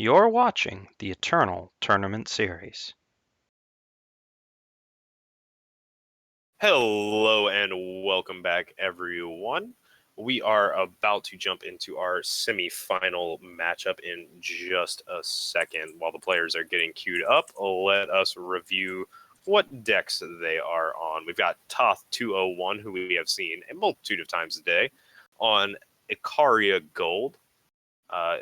You're watching the Eternal Tournament Series. Hello and welcome back, everyone. We are about to jump into our semifinal matchup in just a second. While the players are getting queued up, let us review what decks they are on. We've got Toth 201, who we have seen a multitude of times today, on Icaria Gold,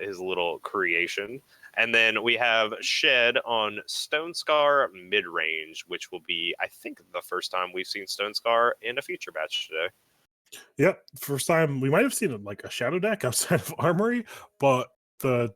his little creation. And then we have Shed on Stone Scar mid-range, which will be, I think, the first time we've seen Stone Scar in a feature batch today. Yep, first time we might have seen like a shadow deck outside of Armory, but the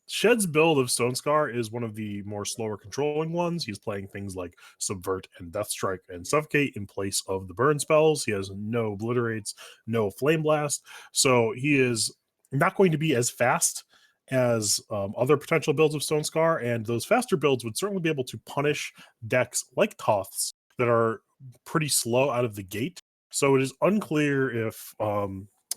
Shed's build of Stone Scar is one of the more slower controlling ones. He's playing things like Subvert and Death Strike and Suffocate in place of the burn spells. He has no Obliterates, no Flame Blast, so he is not going to be as fast as other potential builds of Stone Scar, and those faster builds would certainly be able to punish decks like Toth's that are pretty slow out of the gate. So it is unclear if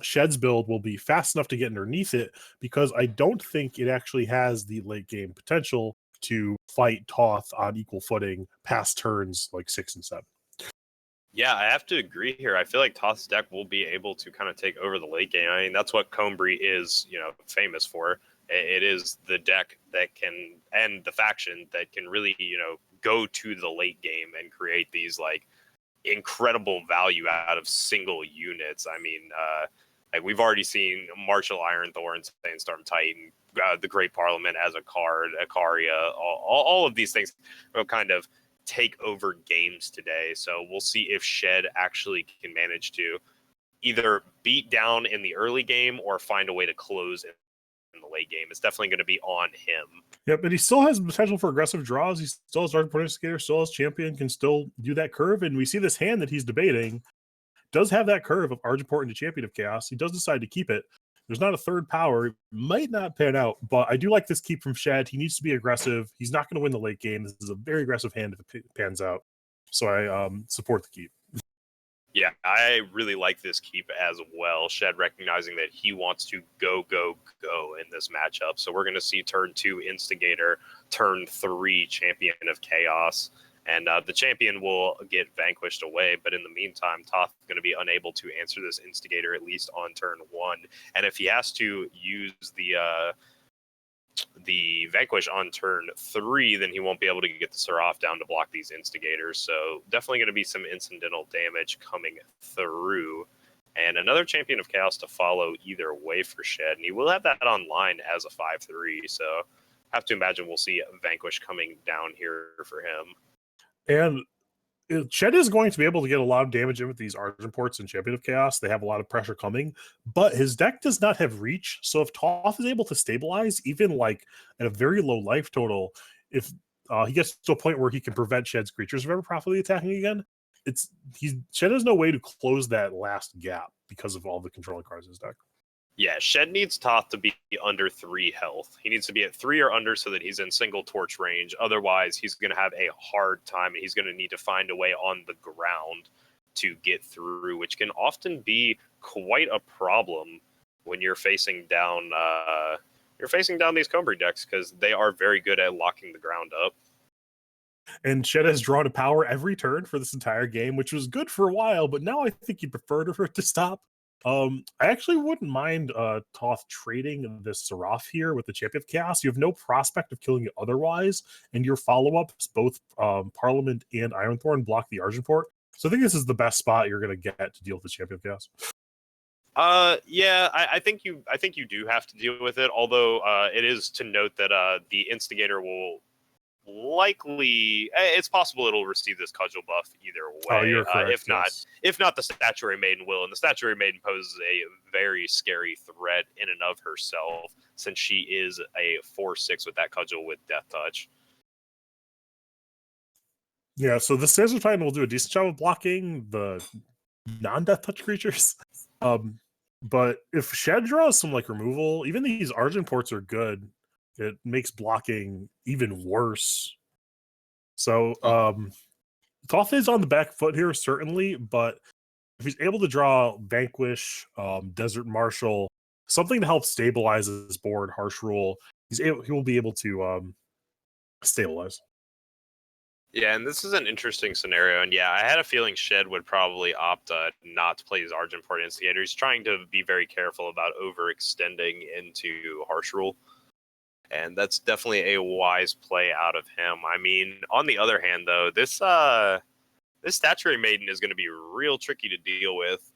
Shed's build will be fast enough to get underneath it, because I don't think it actually has the late game potential to fight Toth on equal footing past turns like 6 and 7. Yeah, I have to agree here. I feel like Toth's deck will be able to kind of take over the late game. I mean, that's what Combry is, famous for. It is the deck that can, and the faction that can really, go to the late game and create these like incredible value out of single units. I mean, like we've already seen Martial Ironthorn, Sandstorm Titan, the Great Parliament as a card, Icaria, all of these things will kind of take over games today. So we'll see if Shed actually can manage to either beat down in the early game or find a way to close in the late game. It's definitely going to be on him. Yeah, but he still has potential for aggressive draws. He still has Dark Point Instigator, still has Champion, can still do that curve. And we see this hand that he's debating does have that curve of Argentport into Champion of Chaos. He does decide to keep it. There's not a third power. It might not pan out, but I do like this keep from Shed. He needs to be aggressive. He's not going to win the late game. This is a very aggressive hand if it pans out. So I support the keep. Yeah, I really like this keep as well. Shed recognizing that he wants to go in this matchup. So we're going to see turn 2 Instigator, turn 3 Champion of Chaos. And the champion will get vanquished away. But in the meantime, Toth is going to be unable to answer this Instigator, at least on turn 1. And if he has to use the vanquish on turn 3, then he won't be able to get the Seraph down to block these Instigators. So definitely going to be some incidental damage coming through. And another Champion of Chaos to follow either way for Shed. And he will have that online as a 5-3. So have to imagine we'll see Vanquish coming down here for him. And Shed is going to be able to get a lot of damage in with these Argentports and Champion of Chaos. They have a lot of pressure coming, but his deck does not have reach. So if Toth is able to stabilize, even like at a very low life total, if he gets to a point where he can prevent Shed's creatures from ever properly attacking again, Shed has no way to close that last gap because of all the controlling cards in his deck. Yeah, Shed needs Toth to be under 3 health. He needs to be at 3 or under so that he's in single torch range. Otherwise, he's going to have a hard time, and he's going to need to find a way on the ground to get through, which can often be quite a problem when you're facing down these Combry decks, because they are very good at locking the ground up. And Shed has drawn a power every turn for this entire game, which was good for a while, but now I think he'd prefer for it to stop. I actually wouldn't mind Toth trading this Seraph here with the Champion of Chaos. You have no prospect of killing it otherwise, and your follow-ups, both Parliament and Ironthorn, block the Argentport. So I think this is the best spot you're going to get to deal with the Champion of Chaos. Yeah, I think you do have to deal with it, although it is to note that the Instigator will likely, it's possible it'll receive this cudgel buff either way. Oh, you're correct. If not, the Statuary Maiden will, and the Statuary Maiden poses a very scary threat in and of herself, since she is a 4/6 with that cudgel with Death Touch. Yeah, so the Sandstorm Titan will do a decent job of blocking the non-Death Touch creatures. But if Shed draws some like removal, even these Argentports are good. It makes blocking even worse. So Toth is on the back foot here, certainly, but if he's able to draw Vanquish, Desert Marshal, something to help stabilize his board, Harsh Rule, he will be able to stabilize. Yeah, and this is an interesting scenario. And yeah, I had a feeling Shed would probably opt not to play his Argenport Instigator. He's trying to be very careful about overextending into Harsh Rule. And that's definitely a wise play out of him. I mean, on the other hand, though, this Statuary Maiden is going to be real tricky to deal with.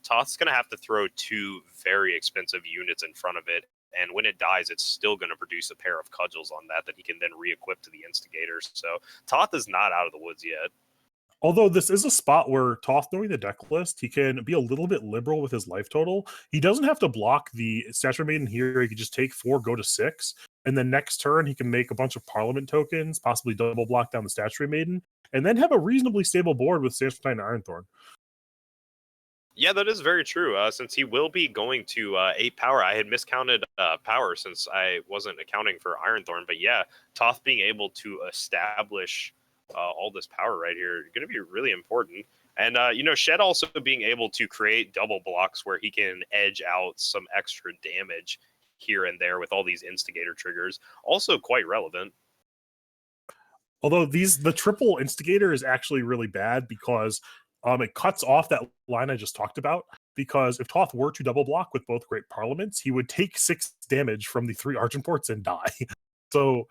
Toth's going to have to throw 2 very expensive units in front of it, and when it dies, it's still going to produce a pair of cudgels on that he can then re-equip to the Instigators. So Toth is not out of the woods yet. Although this is a spot where Toth, knowing the deck list, he can be a little bit liberal with his life total. He doesn't have to block the Statuary Maiden here. He can just take 4, go to 6, and then next turn he can make a bunch of Parliament tokens, possibly double block down the Statuary Maiden, and then have a reasonably stable board with Sandstorm Titan and Ironthorn. Yeah, that is very true. Since he will be going to 8 power, I had miscounted power since I wasn't accounting for Ironthorn. But yeah, Toth being able to establish all this power right here going to be really important. And, Shed also being able to create double blocks where he can edge out some extra damage here and there with all these Instigator triggers. Also quite relevant. Although the triple Instigator is actually really bad because it cuts off that line I just talked about. Because if Toth were to double block with both Great Parliaments, he would take 6 damage from the 3 Argenports and die. So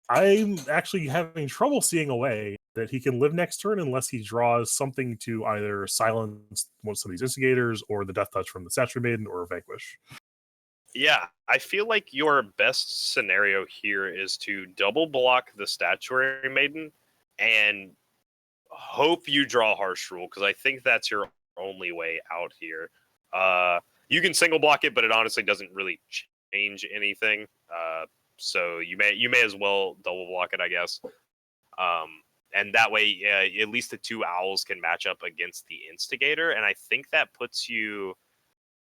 I'm actually having trouble seeing a way that he can live next turn unless he draws something to either silence one of these Instigators or the Death Touch from the Statuary Maiden or Vanquish. Yeah, I feel like your best scenario here is to double block the Statuary Maiden and hope you draw Harsh Rule, because I think that's your only way out here. You can single block it, but it honestly doesn't really change anything. So you may as well double block it, I guess. And that way, at least the 2 owls can match up against the Instigator, and I think that puts you.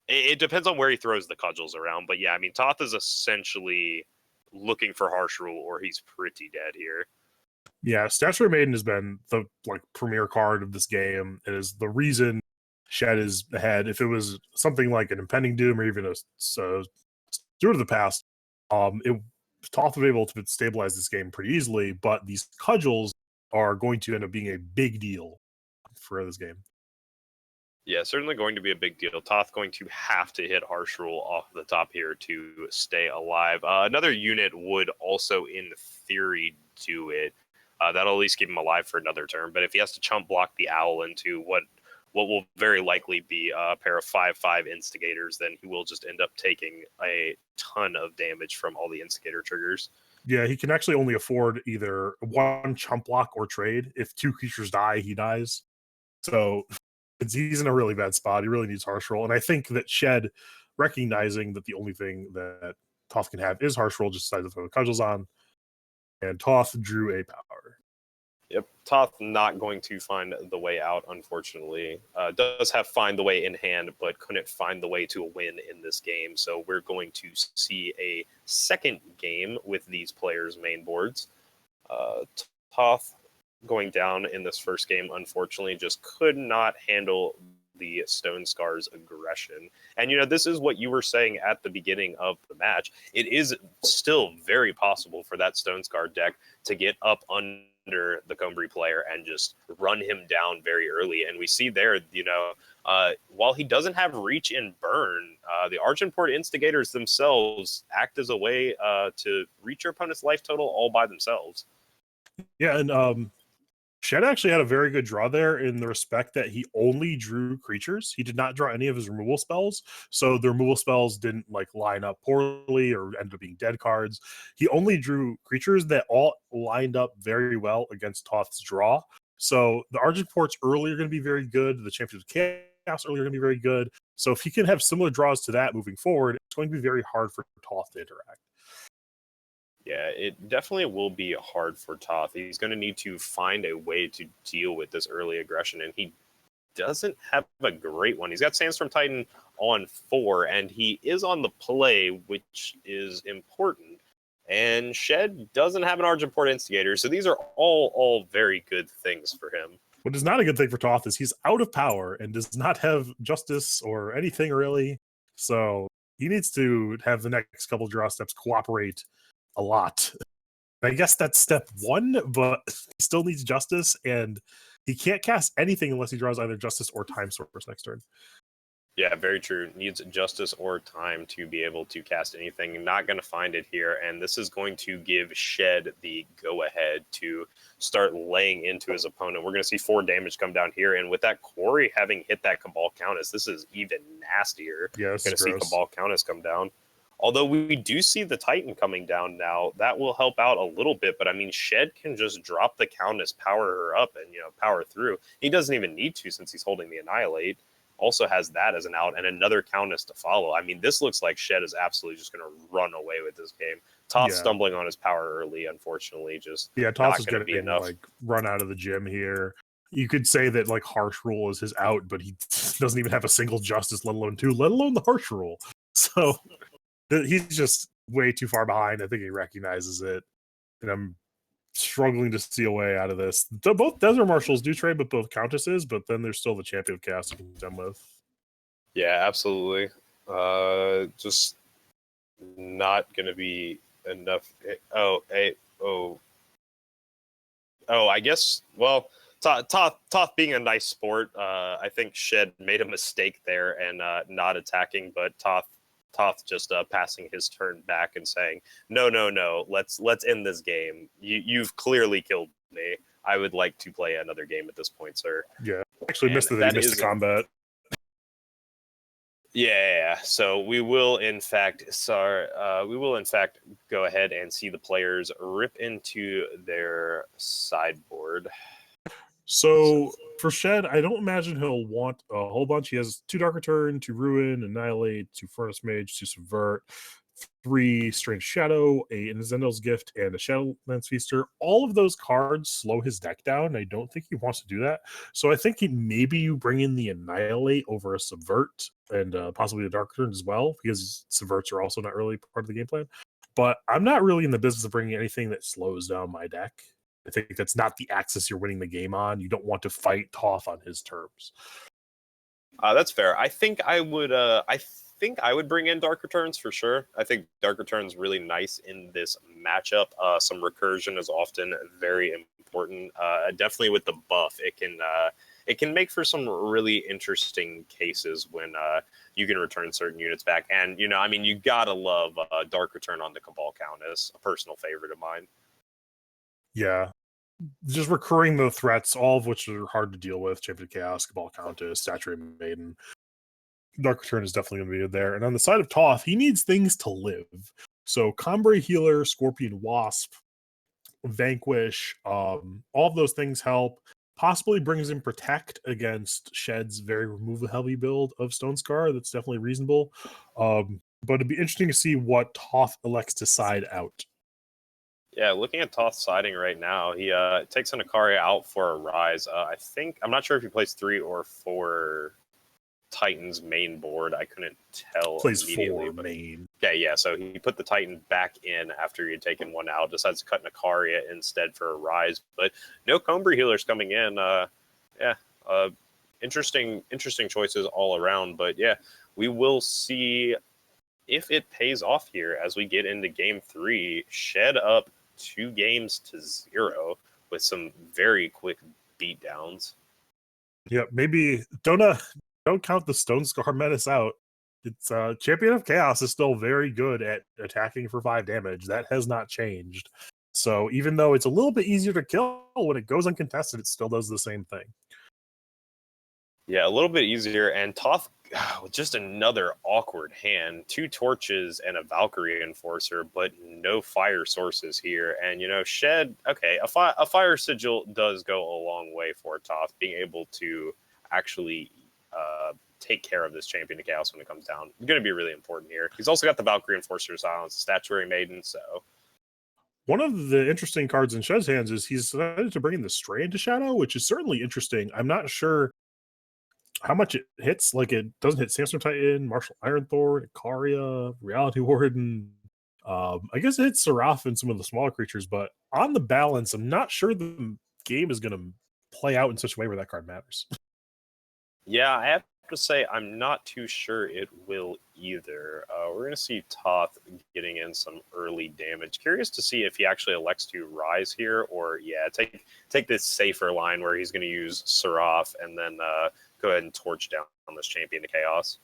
It depends on where he throws the cudgels around, but yeah, I mean, Toth is essentially looking for Harsh Rule, or he's pretty dead here. Yeah, Statuary Maiden has been the premier card of this game. It is the reason Shed is ahead. If it was something like an Impending Doom or even a Steward of the Past, Toth would be able to stabilize this game pretty easily, but these cudgels are going to end up being a big deal for this game. Yeah, certainly going to be a big deal. Toth going to have to hit Harsh Rule off the top here to stay alive. Another unit would also, in theory, do it. That'll at least keep him alive for another turn. But if he has to chump block the owl into what will very likely be a pair of 5/5 Instigators, then he will just end up taking a ton of damage from all the Instigator triggers. Yeah, he can actually only afford either 1 chump block or trade. If 2 creatures die, he dies. So he's in a really bad spot. He really needs Harsh Rule. And I think that Shed, recognizing that the only thing that Toth can have is Harsh Rule, just decided to throw the cudgels on. And Toth drew a power. Yep, Toth not going to find the way out, unfortunately. Does have find the way in hand, but couldn't find the way to win in this game. So we're going to see a second game with these players' main boards. Toth going down in this first game, unfortunately, just could not handle the Stone Scar's aggression. And, this is what you were saying at the beginning of the match. It is still very possible for that Stone Scar deck to get up under the Combri player and just run him down very early. And we see there, while he doesn't have reach and burn, the Argenport Instigators themselves act as a way to reach your opponent's life total all by themselves. Yeah, and Shed actually had a very good draw there in the respect that he only drew creatures. He did not draw any of his removal spells, so the removal spells didn't line up poorly or ended up being dead cards. He only drew creatures that all lined up very well against Toth's draw. So the Argenports early are going to be very good. The Champions of Chaos early are going to be very good. So if he can have similar draws to that moving forward, it's going to be very hard for Toth to interact. Yeah, it definitely will be hard for Toth. He's going to need to find a way to deal with this early aggression, and he doesn't have a great one. He's got Sandstorm Titan on 4, and he is on the play, which is important. And Shed doesn't have an Argenport Instigator, so these are all very good things for him. What is not a good thing for Toth is he's out of power and does not have justice or anything really. So he needs to have the next couple draw steps cooperate a lot. I guess that's step 1, but he still needs Justice, and he can't cast anything unless he draws either Justice or Time Source next turn. Yeah, very true. Needs Justice or Time to be able to cast anything. Not going to find it here, and this is going to give Shed the go-ahead to start laying into his opponent. We're going to see 4 damage come down here, and with that Quarry having hit that Cabal Countess, this is even nastier. Yeah, Going to see Cabal Countess come down. Although we do see the Titan coming down now, that will help out a little bit. But I mean, Shed can just drop the Countess, power her up, and power through. He doesn't even need to since he's holding the Annihilate. Also has that as an out and another Countess to follow. I mean, this looks like Shed is absolutely just going to run away with this game. Toth stumbling on his power early, unfortunately, just Toth is going to be enough. Like run out of the gym here. You could say that like Harsh Rule is his out, but he doesn't even have a single Justice, let alone 2, let alone the Harsh Rule. So he's just way too far behind. I think he recognizes it, and I'm struggling to see a way out of this. Both Desert Marshals do trade with both Countesses, but then there's still the Champion of Chaos to contend with. Yeah, absolutely. Just not going to be enough. I guess, well, Toth being a nice sport, I think Shed made a mistake there and not attacking, but Toth just passing his turn back and saying, no, let's end this game. You've clearly killed me. I would like to play another game at this point, sir. Yeah, actually missed the combat. Yeah, so we will in fact go ahead and see the players rip into their sideboard. So for Shed, I don't imagine he'll want a whole bunch. He has 2 Dark Return, 2 Ruin, Annihilate, 2 Furnace Mage, 2 Subvert, 3 Strange Shadow, a Zendel's Gift, and a Shadowlands Feaster. All of those cards slow his deck down. I don't think he wants to do that. So I think maybe you bring in the Annihilate over a Subvert and possibly a Dark Return as well, because Subverts are also not really part of the game plan. But I'm not really in the business of bringing anything that slows down my deck. I think that's not the axis you're winning the game on. You don't want to fight Toth on his terms. That's fair. I think I would bring in Dark Returns for sure. I think Dark Returns really nice in this matchup. Some recursion is often very important. Definitely with the buff, it can make for some really interesting cases when you can return certain units back. And you gotta love Dark Return on the Cabal Countess, a personal favorite of mine. Yeah. Just recurring the threats, all of which are hard to deal with. Champion of Chaos, Cabal Countess, Saturated Maiden. Dark Return is definitely going to be there. And on the side of Toth, he needs things to live. So Combrei Healer, Scorpion Wasp, Vanquish, all of those things help. Possibly brings in Protect against Shed's very removal-heavy build of Stone Scar. That's definitely reasonable. But it'd be interesting to see what Toth elects to side out. Yeah, looking at Toth siding right now, he takes an Ikaria out for a Rise. I'm not sure if he plays 3 or 4 Titan's main board. I couldn't tell. Plays 4 main. Yeah, so he put the Titan back in after he had taken one out, decides to cut an Ikaria instead for a Rise. But no Combrei Healers coming in. Interesting choices all around. But yeah, we will see if it pays off here as we get into game 3. Shed up 2 games to 0 with some very quick beatdowns. Yeah, maybe don't count the Stone Scar Menace out. It's Champion of Chaos is still very good at attacking for 5 damage. That has not changed. So even though it's a little bit easier to kill when it goes uncontested, it still does the same thing. Yeah, a little bit easier. And Toth with just another awkward hand. 2 torches and a Valkyrie Enforcer, but no fire sources here. And, Shed, okay, a fire sigil does go a long way for Toth, being able to actually take care of this Champion of Chaos when it comes down. It's going to be really important here. He's also got the Valkyrie Enforcer Silence, Statuary Maiden, so... One of the interesting cards in Shed's hands is he's decided to bring in the Stray into Shadow, which is certainly interesting. I'm not sure how much it hits. Like, it doesn't hit Sandstorm Titan, Martial Ironthorn, Ikaria, Reality Warden. I guess it hits Seraph and some of the smaller creatures, but on the balance, I'm not sure the game is going to play out in such a way where that card matters. Yeah, I have to say I'm not too sure it will either. We're going to see Toth getting in some early damage. Curious to see if he actually elects to rise here, or take this safer line where he's going to use Seraph and then go ahead and torch down on this champion to chaos.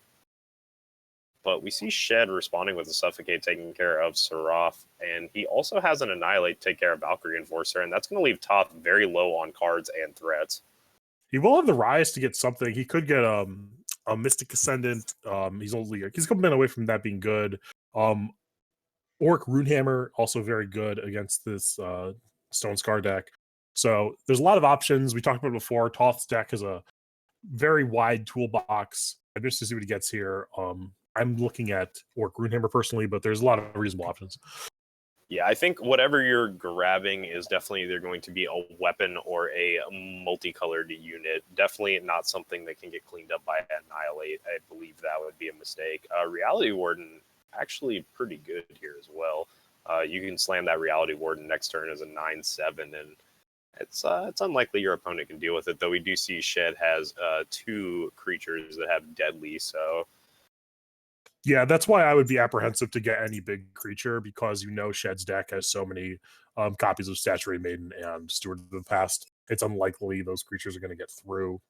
But we see Shed responding with a Suffocate, taking care of Seraph, and he also has an Annihilate to take care of Valkyrie Enforcer, and that's going to leave Toth very low on cards and threats. He will have the Rise to get something. He could get a Mystic Ascendant. He's a couple men away from that being good. Orc Runehammer also very good against this Stone Scar deck. So there's a lot of options. We talked about it before. Toth's deck has a very wide toolbox. I'm just to see what he gets here. I'm looking at Orc Runehammer personally, but there's a lot of reasonable options. Yeah, I think whatever you're grabbing is definitely either going to be a weapon or a multicolored unit. Definitely not something that can get cleaned up by Annihilate. I believe that would be a mistake. Reality Warden, actually pretty good here as well. You can slam that Reality Warden next turn as a 9/7, and it's unlikely your opponent can deal with it, though we do see Shed has 2 creatures that have Deadly, so... Yeah, that's why I would be apprehensive to get any big creature, because Shed's deck has so many copies of Saturated Maiden and Steward of the Past. It's unlikely those creatures are going to get through.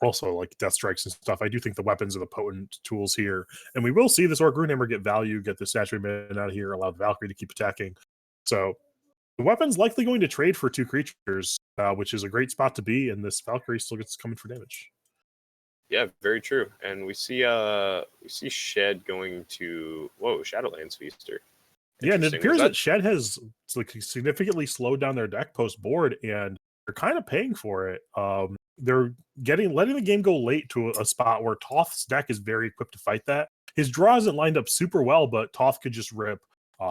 Also, like Death Strikes and stuff, I do think the weapons are the potent tools here. And we will see this Orc Runehammer get value, get the Saturated Maiden out of here, allow the Valkyrie to keep attacking. So the weapon's likely going to trade for 2 creatures, which is a great spot to be, and this Valkyrie still gets coming for damage. Yeah, very true. And we see Shed going to Shadowlands Feaster. Yeah, and it appears that Shed has significantly slowed down their deck post board, and they're kind of paying for it. They're letting the game go late to a spot where Toth's deck is very equipped to fight that. His draw isn't lined up super well, but Toth could just rip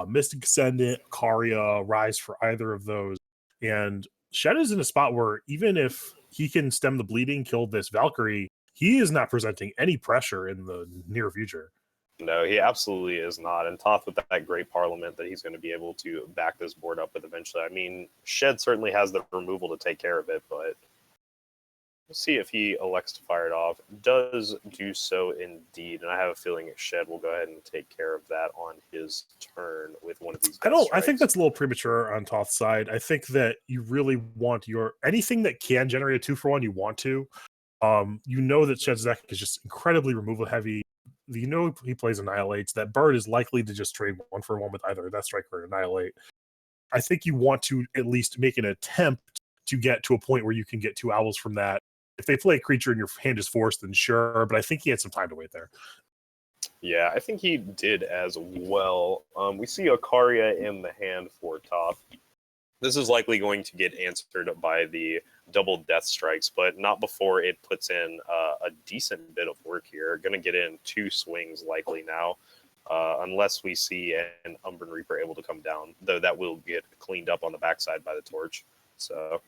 Mystic Ascendant, Karia, Rise for either of those. And Shed is in a spot where even if he can stem the bleeding, kill this Valkyrie, he is not presenting any pressure in the near future. No, he absolutely is not. And Toth with that great Parliament that he's going to be able to back this board up with eventually. I mean, Shed certainly has the removal to take care of it, but we'll see if he elects to fire it off. Does do so indeed, and I have a feeling Shed will go ahead and take care of that on his turn with one of these. I think that's a little premature on Toth's side. I think that you really want anything that can generate a 2-for-1, you want to. That Shed's deck is just incredibly removal heavy. He plays Annihilates. That Bird is likely to just trade 1-for-1 with either Death Strike or Annihilate. I think you want to at least make an attempt to get to a point where you can get 2 owls from that. If they play a creature and your hand is forced, then sure, but I think he had some time to wait there. Yeah, I think he did as well. We see Okaria in the hand for Toth. This is likely going to get answered by the double Death Strikes, but not before it puts in a decent bit of work here. Going to get in 2 swings likely now, unless we see an Umbran Reaper able to come down, though that will get cleaned up on the backside by the Torch. So,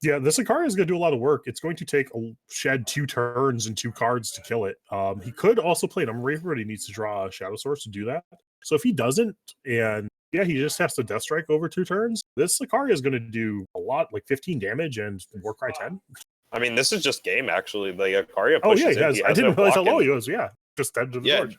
yeah, this Akaria is going to do a lot of work. It's going to take Shed 2 turns and 2 cards to kill it. He could also play an Umbran Reaper, but he needs to draw a Shadow Source to do that. So if he doesn't, and he just has to Death Strike over 2 turns, this Akaria is going to do a lot, like 15 damage and Warcry 10. I mean, this is just game, actually. The Akaria pushes he has I didn't realize how low he was. Yeah, just dead to the Torch.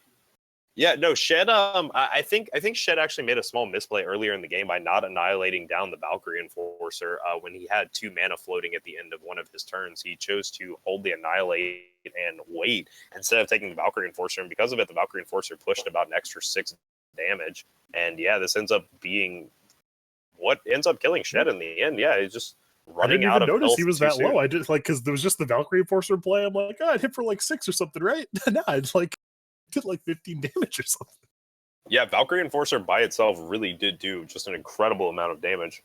Yeah, no, Shed, I think Shed actually made a small misplay earlier in the game by not annihilating down the Valkyrie Enforcer when he had 2 mana floating at the end of one of his turns. He chose to hold the Annihilate and wait instead of taking the Valkyrie Enforcer, and because of it, the Valkyrie Enforcer pushed about an extra 6 damage. And yeah, this ends up being what ends up killing Shed in the end. Yeah, he's just running out of health. I didn't even notice he was that low. I did because there was just the Valkyrie Enforcer play. I'm like, I'd hit for like 6 or something, right? No, it's like did like 15 damage or something. Yeah, Valkyrie Enforcer by itself really did do just an incredible amount of damage.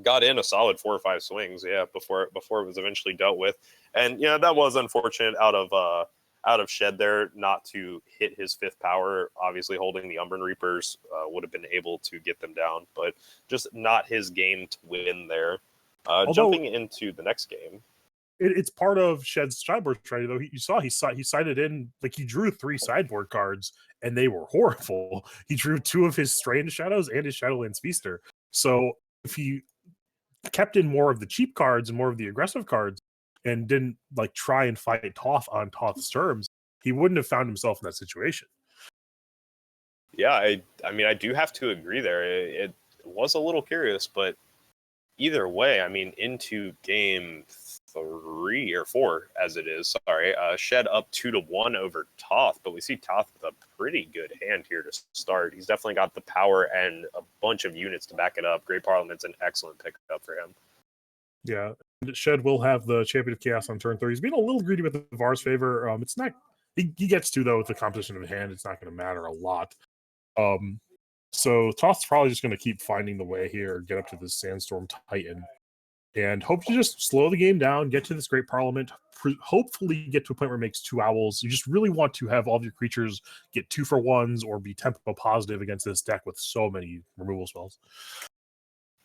Got in a solid 4 or 5 swings, before it was eventually dealt with. And that was unfortunate out of Shed there not to hit his 5th power. Obviously holding the Umbran Reapers would have been able to get them down, but just not his game to win there. Jumping into the next game. It's part of Shed's sideboard strategy, though. He sided in, like, he drew 3 sideboard cards, and they were horrible. He drew 2 of his Strange Shadows and his Shadowlands Feaster. So if he kept in more of the cheap cards and more of the aggressive cards, and didn't like try and fight Toth on Toth's terms, he wouldn't have found himself in that situation. Yeah, I mean, I do have to agree there. It was a little curious, but either way, I mean, into game 3 or 4, as it is, sorry, Shed up 2-1 over Toth, but we see Toth with a pretty good hand here to start. He's definitely got the power and a bunch of units to back it up. Great Parliament's an excellent pickup for him. Yeah, Shed will have the Champion of Chaos on turn 3. He's being a little greedy with the Var's favor. It's not he gets to, though, with the composition of the hand. It's not going to matter a lot. So Toth's probably just going to keep finding the way here, get up to this Sandstorm Titan, and hope to just slow the game down, get to this Great Parliament, hopefully get to a point where it makes 2 Owls. You just really want to have all of your creatures get 2-for-1s or be tempo positive against this deck with so many removal spells.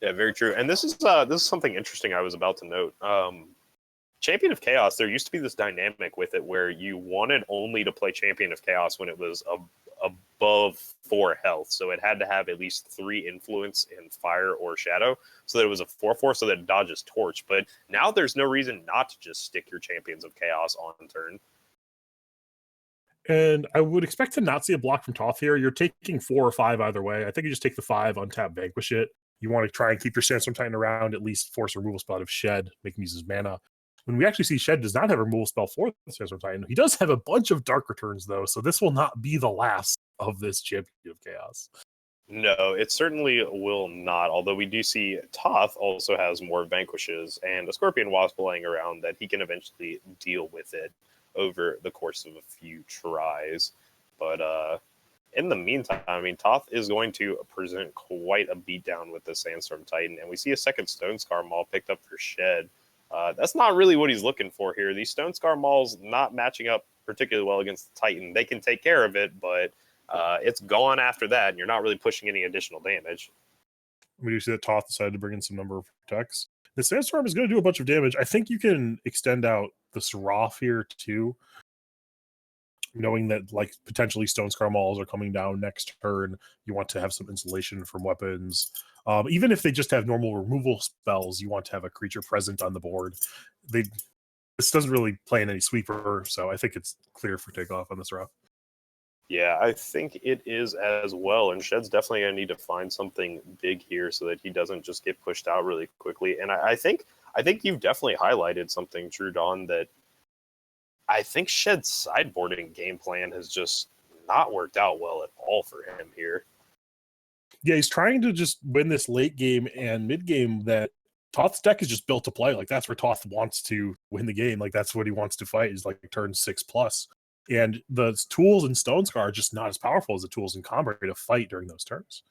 Yeah, very true. And this is something interesting I was about to note. Champion of Chaos, there used to be this dynamic with it where you wanted only to play Champion of Chaos when it was above 4 health. So it had to have at least 3 influence in fire or shadow, so that it was a 4/4, so that it dodges torch. But now there's no reason not to just stick your Champions of Chaos on turn. And I would expect to not see a block from Toth here. You're taking 4 or 5 either way. I think you just take the 5, untap, vanquish it. You want to try and keep your Sandstorm Titan around, at least force a removal spell out of Shed, make him use his mana. When we actually see Shed does not have a removal spell for the Sandstorm Titan, he does have a bunch of Dark Returns, though, so this will not be the last of this Champion of Chaos. No, it certainly will not, although we do see Toth also has more Vanquishes and a Scorpion Wasp laying around that he can eventually deal with it over the course of a few tries. But in the meantime, I mean, Toth is going to present quite a beatdown with the Sandstorm Titan, and we see a second Stone Scar Maul picked up for Shed. That's not really what he's looking for here. These Stone Scar Mauls not matching up particularly well against the Titan. They can take care of it, but it's gone after that, and you're not really pushing any additional damage. We do see that Toth decided to bring in some number of protects. The Sandstorm is going to do a bunch of damage. I think you can extend out the Seraph here too, knowing that like potentially Stone Scar Mauls are coming down next turn. You want to have some insulation from weapons. Even if they just have normal removal spells, you want to have a creature present on the board. This doesn't really play in any sweeper, so I think it's clear for takeoff on this route. Yeah, I think it is as well, and Shed's definitely going to need to find something big here so that he doesn't just get pushed out really quickly. And I think you've definitely highlighted something, Truedawn, that I think Shed's sideboarding game plan has just not worked out well at all for him here. Yeah, he's trying to just win this late game and mid game that Toth's deck is just built to play. Like that's where Toth wants to win the game. Like that's what he wants to fight is like turn 6+. And the tools in Stone Scar are just not as powerful as the tools in Combat to fight during those turns.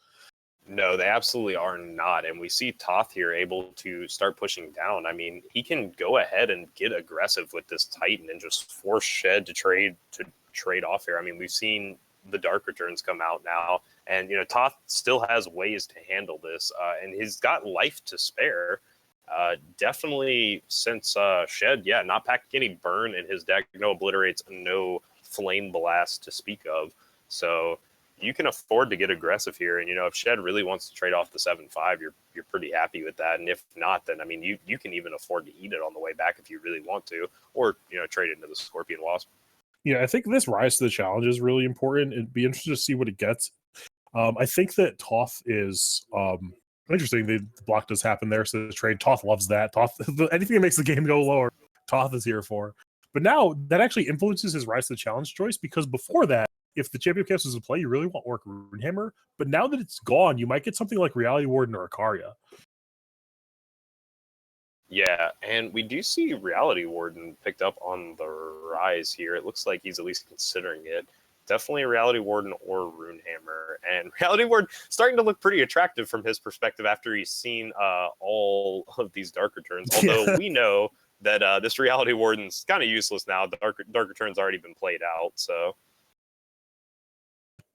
No, they absolutely are not. And we see Toth here able to start pushing down. I mean, he can go ahead and get aggressive with this Titan and just force Shed to trade off here. I mean, we've seen the Dark Returns come out now, and Toth still has ways to handle this, and he's got life to spare. Definitely since Shed, not packing any burn in his deck, no obliterates, no flame blast to speak of. So you can afford to get aggressive here. And, if Shed really wants to trade off the 7/5, you're pretty happy with that. And if not, then, I mean, you can even afford to eat it on the way back if you really want to, or, trade it into the Scorpion Wasp. Yeah, I think this Rise to the Challenge is really important. It'd be interesting to see what it gets. I think that Toth is interesting. The block does happen there, so the trade. Toth loves that. Toth, anything that makes the game go lower, Toth is here for. But now that actually influences his Rise to the Challenge choice, because before that, if the Champion of Chaos is in play, you really want Orc Runehammer. But now that it's gone, you might get something like Reality Warden or Ikaria. Yeah, and we do see Reality Warden picked up on the rise here. It looks like he's at least considering it. Definitely a Reality Warden or Runehammer. And Reality Warden starting to look pretty attractive from his perspective after he's seen all of these Dark Returns. Although we know that this Reality Warden's kind of useless now. Dark Return's already been played out, so...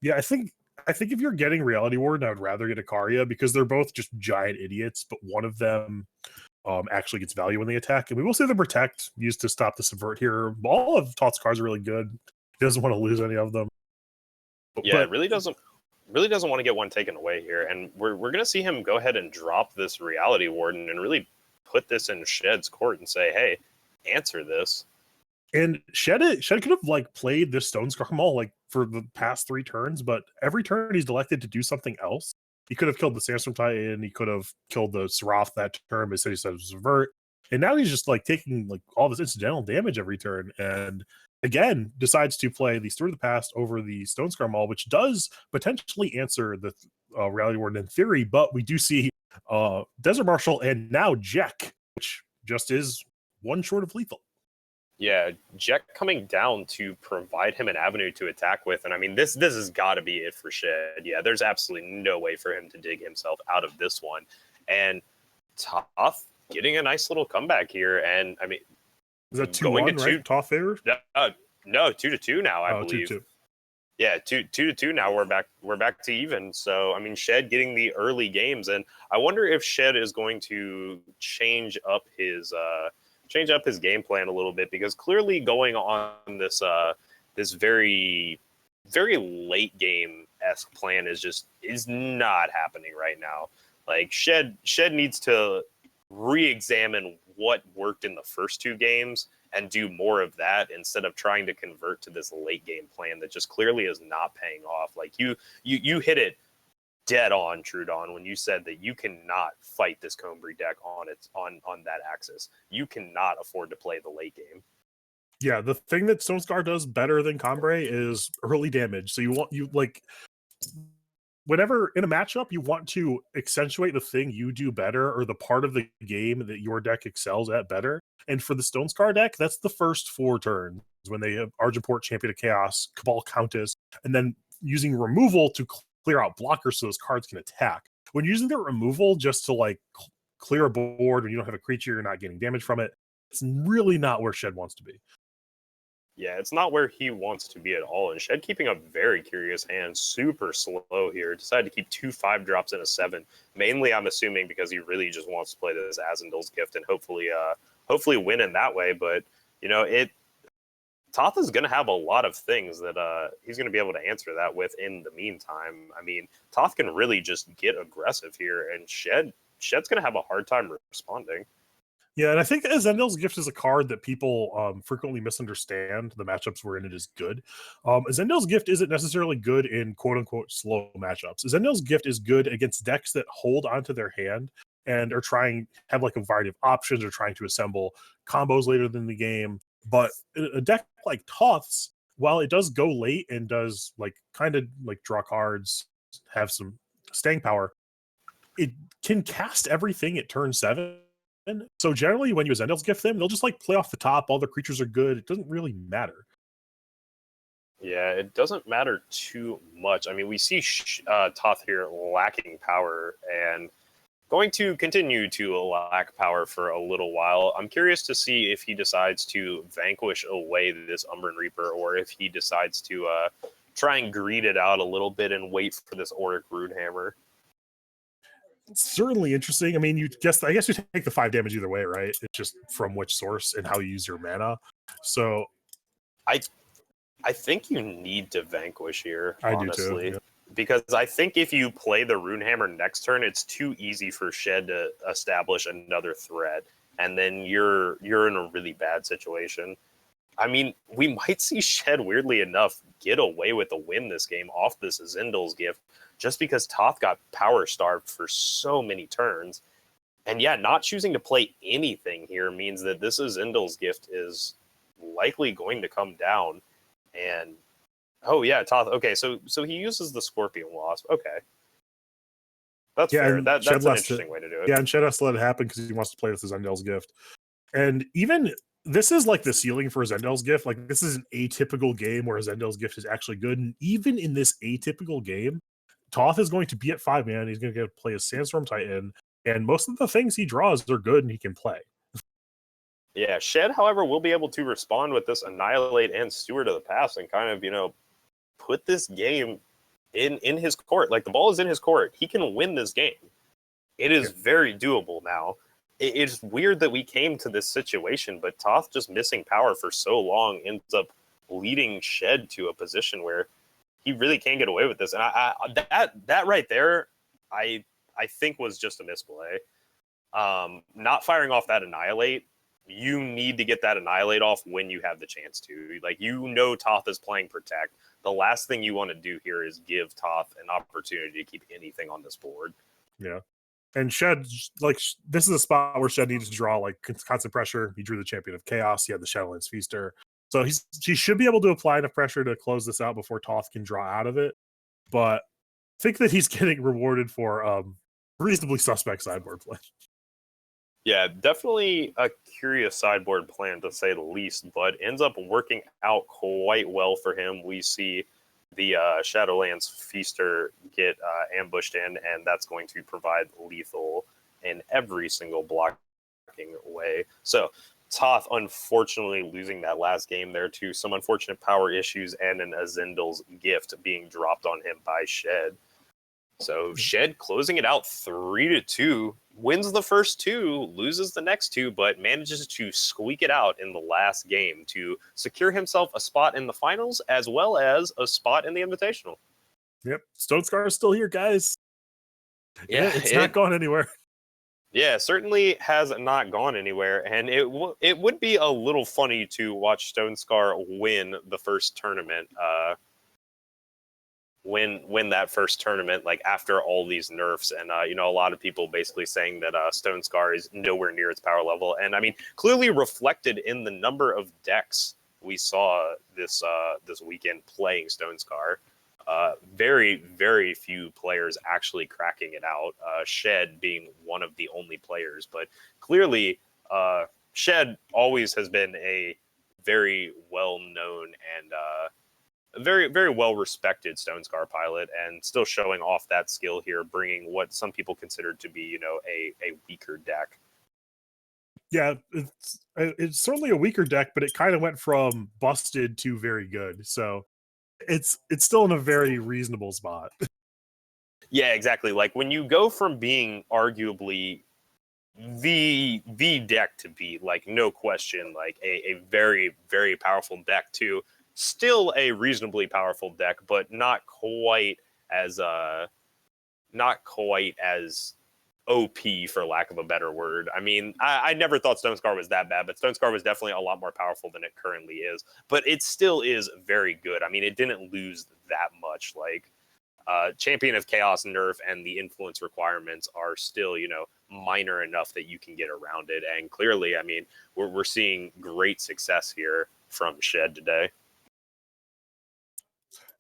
Yeah, I think if you're getting Reality Warden, I would rather get Ikaria, because they're both just giant idiots, but one of them actually gets value when they attack. And we will see the Protect used to stop the Subvert here. All of Toth's cards are really good. He doesn't want to lose any of them. Yeah, it really doesn't want to get one taken away here. And we're going to see him go ahead and drop this Reality Warden and really put this in Shed's court and say, hey, answer this. And Shed could have like played this Stone Scar Maul like for the past 3 turns, but every turn he's elected to do something else. He could have killed the Sandstorm Titan, he could have killed the Seraph that turn, but instead he said it was Avert. And now he's just like taking like all this incidental damage every turn, and again decides to play the Steward of the Past over the Stone Scar Maul, which does potentially answer the Reality Warden in theory, but we do see Desert Marshal and now Jack, which just is one short of lethal. Yeah, Jack coming down to provide him an avenue to attack with. And I mean, this has got to be it for Shed. Yeah, there's absolutely no way for him to dig himself out of this one. And Toth getting a nice little comeback here. And I mean, is that 2-1, right? Toth favor? No, 2-2 now, I believe. 2-2. Yeah, 2-2 now. We're back to even. So I mean, Shed getting the early games, and I wonder if Shed is going to change up his game plan a little bit, because clearly going on this this very late game-esque plan is not happening right now. Like Shed needs to re-examine what worked in the first 2 games and do more of that instead of trying to convert to this late game plan that just clearly is not paying off. Like you hit it dead on, Truedawn, when you said that you cannot fight this Combri deck on that axis. You cannot afford to play the late game. Yeah, the thing that Stone Scar does better than Combri is early damage. So whenever in a matchup you want to accentuate the thing you do better, or the part of the game that your deck excels at better. And for the Stone Scar deck, that's the first 4 turns when they have Argenport, Champion of Chaos, Cabal, Countess, and then using removal to clear out blockers so those cards can attack. When using the removal just to like clear a board when you don't have a creature, you're not getting damage from it, it's really not where Shed wants to be. Yeah, it's not where he wants to be at all. And Shed keeping a very curious hand, super slow here. Decided to keep 2 5-drops and a 7. Mainly, I'm assuming because he really just wants to play this Azendal's Gift and hopefully win in that way. But you know, Toth is going to have a lot of things that he's going to be able to answer that with in the meantime. I mean, Toth can really just get aggressive here, and Shed's going to have a hard time responding. Yeah, and I think Azendal's Gift is a card that people frequently misunderstand. The matchups where in it is good. Azendal's Gift isn't necessarily good in quote-unquote slow matchups. Azendal's Gift is good against decks that hold onto their hand and are have like a variety of options, or trying to assemble combos later in the game. But a deck like Toth's, while it does go late and does like kind of like draw cards, have some staying power, it can cast everything at turn 7. So generally when you Azendal's Gift them, they'll just like play off the top, all the creatures are good, it doesn't really matter. Yeah, it doesn't matter too much. I mean, we see Toth here lacking power and going to continue to lack power for a little while. I'm curious to see if he decides to vanquish away this Umbran Reaper, or if he decides to try and greed it out a little bit and wait for this Auric Runehammer. It's certainly interesting. I mean, I guess you take the 5 damage either way, right? It's just from which source and how you use your mana. So I think you need to vanquish here, honestly. I do too, yeah. Because I think if you play the Runehammer next turn, it's too easy for Shed to establish another threat, and then you're in a really bad situation. I mean, we might see Shed, weirdly enough, get away with a win this game off this Azendal's Gift, just because Toth got power starved for so many turns. And yeah, not choosing to play anything here means that this Azendal's Gift is likely going to come down. And oh yeah, Toth. Okay, so he uses the Scorpion Wasp. Okay, that's fair. That's an interesting way to do it. Yeah, and Shed has to let it happen because he wants to play with his Azendal's Gift. And even this is like the ceiling for Azendal's Gift. Like, this is an atypical game where Azendal's Gift is actually good. And even in this atypical game, Toth is going to be at 5 man. He's going to get to play a Sandstorm Titan, and most of the things he draws are good and he can play. Yeah, Shed, however, will be able to respond with this Annihilate and Steward of the Past and kind of, put this game in his court. Like, the ball is in his court. He can win this game. It is very doable now. It's weird that we came to this situation, but Toth just missing power for so long ends up leading Shed to a position where he really can't get away with this. And that right there, I think was just a misplay. Not firing off that Annihilate you need to get that Annihilate off when you have the chance to. Like, Toth is playing Protect. The last thing you want to do here is give Toth an opportunity to keep anything on this board. Yeah. And Shed, like, this is a spot where Shed needs to draw, like, constant pressure. He drew the Champion of Chaos. He had the Shadowlands Feaster. So he should be able to apply enough pressure to close this out before Toth can draw out of it. But I think that he's getting rewarded for reasonably suspect sideboard play. Yeah, definitely a curious sideboard plan, to say the least, but ends up working out quite well for him. We see the Shadowlands Feaster get ambushed in, and that's going to provide lethal in every single blocking way. So Toth, unfortunately, losing that last game there to some unfortunate power issues and an Azendel's Gift being dropped on him by Shed. So Shed closing it out 3-2, wins the first two, loses the next two, but manages to squeak it out in the last game to secure himself a spot in the finals as well as a spot in the Invitational. Yep. Stone Scar is still here, guys. Yeah, it's not gone anywhere. Yeah, certainly has not gone anywhere, and it would be a little funny to watch Stone Scar win the first tournament. Win that first tournament, like, after all these nerfs, and a lot of people basically saying that Stone Scar is nowhere near its power level, and I mean, clearly reflected in the number of decks we saw this weekend playing Stone Scar. Very, very few players actually cracking it out. Shed being one of the only players, but clearly Shed always has been a very well-known and very, very well-respected Stone Scar pilot, and still showing off that skill here, bringing what some people consider to be, a weaker deck. Yeah, it's certainly a weaker deck, but it kind of went from busted to very good. So it's still in a very reasonable spot. Yeah, exactly. Like, when you go from being arguably the deck to be, like, no question, like a very, very powerful deck to still a reasonably powerful deck, but not quite as OP, for lack of a better word. I mean, I never thought Stone Scar was that bad, but Stone Scar was definitely a lot more powerful than it currently is. But it still is very good. I mean, it didn't lose that much. Like, Champion of Chaos nerf and the influence requirements are still, minor enough that you can get around it. And clearly, I mean, we're seeing great success here from Shed today.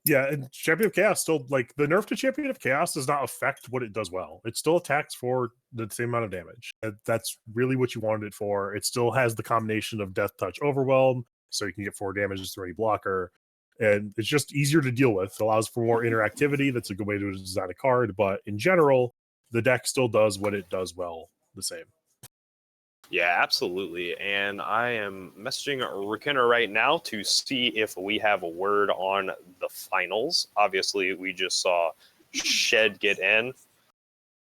Yeah, and Champion of Chaos still, like, the nerf to Champion of Chaos does not affect what it does well. It still attacks for the same amount of damage. That's really what you wanted it for. It still has the combination of Death Touch Overwhelm, so you can get 4 damages through any blocker. And it's just easier to deal with. It allows for more interactivity. That's a good way to design a card. But in general, the deck still does what it does well the same. Yeah, absolutely. And I am messaging Rakenna right now to see if we have a word on the finals. Obviously, we just saw Shed get in.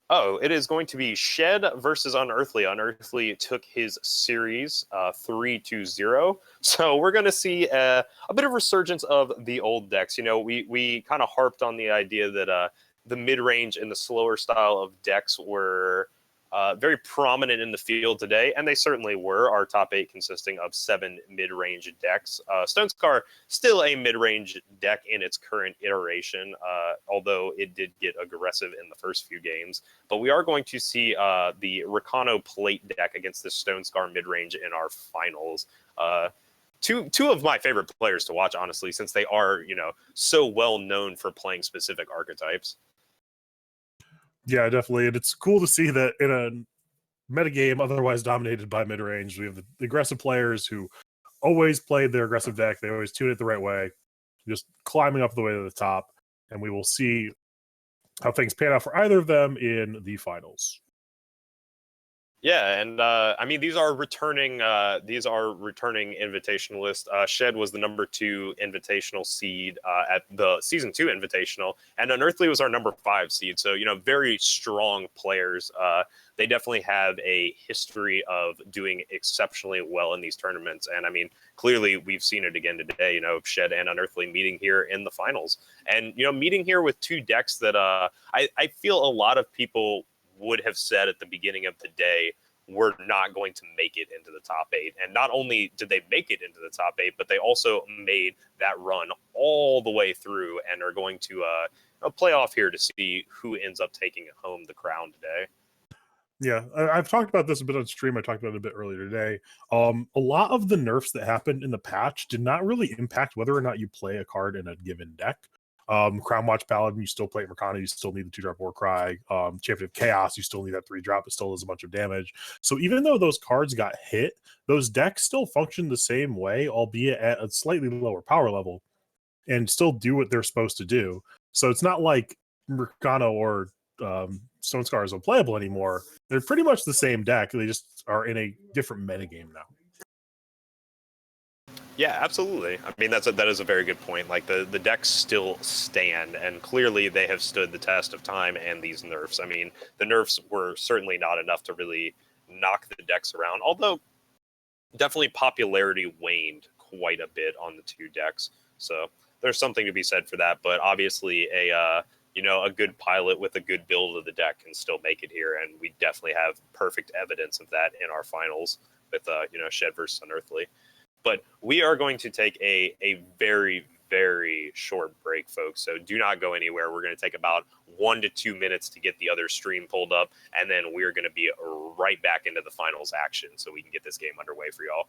Oh, it is going to be Shed versus Unearthly. Unearthly took his series 3-0. So we're going to see a bit of resurgence of the old decks. We kind of harped on the idea that the mid-range and the slower style of decks were very prominent in the field today, and they certainly were. Our top 8 consisting of 7 mid-range decks. Stone Scar, still a mid-range deck in its current iteration, although it did get aggressive in the first few games. But we are going to see the Rakano Plate deck against the Stone Scar mid-range in our finals. Two of my favorite players to watch, honestly, since they are, so well known for playing specific archetypes. Yeah, definitely. And it's cool to see that in a metagame otherwise dominated by mid-range, we have the aggressive players who always played their aggressive deck. They always tune it the right way, just climbing up the way to the top. And we will see how things pan out for either of them in the finals. Yeah, and I mean, these are returning invitationalists. Shed was the number 2 invitational seed at the season 2 invitational, and Unearthly was our number 5 seed. So, very strong players. They definitely have a history of doing exceptionally well in these tournaments. And I mean, clearly we've seen it again today, Shed and Unearthly meeting here in the finals, and, meeting here with 2 decks that I feel a lot of people would have said at the beginning of the day were not going to make it into the top 8. And not only did they make it into the top 8, but they also made that run all the way through and are going to play off here to see who ends up taking home the crown today. Yeah, I've talked about this a bit on stream. I talked about it a bit earlier today. A lot of the nerfs that happened in the patch did not really impact whether or not you play a card in a given deck. Crown Watch Paladin, you still play it Mercana, you still need the 2-drop Warcry. Champion of Chaos, you still need that 3-drop. It still does a bunch of damage. So even though those cards got hit, those decks still function the same way, albeit at a slightly lower power level, and still do what they're supposed to do. So it's not like Mercana or Stone Scar is unplayable anymore. They're pretty much the same deck. They just are in a different metagame now. Yeah, absolutely. I mean, that is a very good point. Like the decks still stand, and clearly they have stood the test of time and these nerfs. I mean, the nerfs were certainly not enough to really knock the decks around, although definitely popularity waned quite a bit on the 2 decks. So there's something to be said for that. But obviously, a good pilot with a good build of the deck can still make it here, and we definitely have perfect evidence of that in our finals with Shed versus Unearthly. But we are going to take a very, very short break, folks. So do not go anywhere. We're going to take about 1 to 2 minutes to get the other stream pulled up, and then we're going to be right back into the finals action so we can get this game underway for y'all.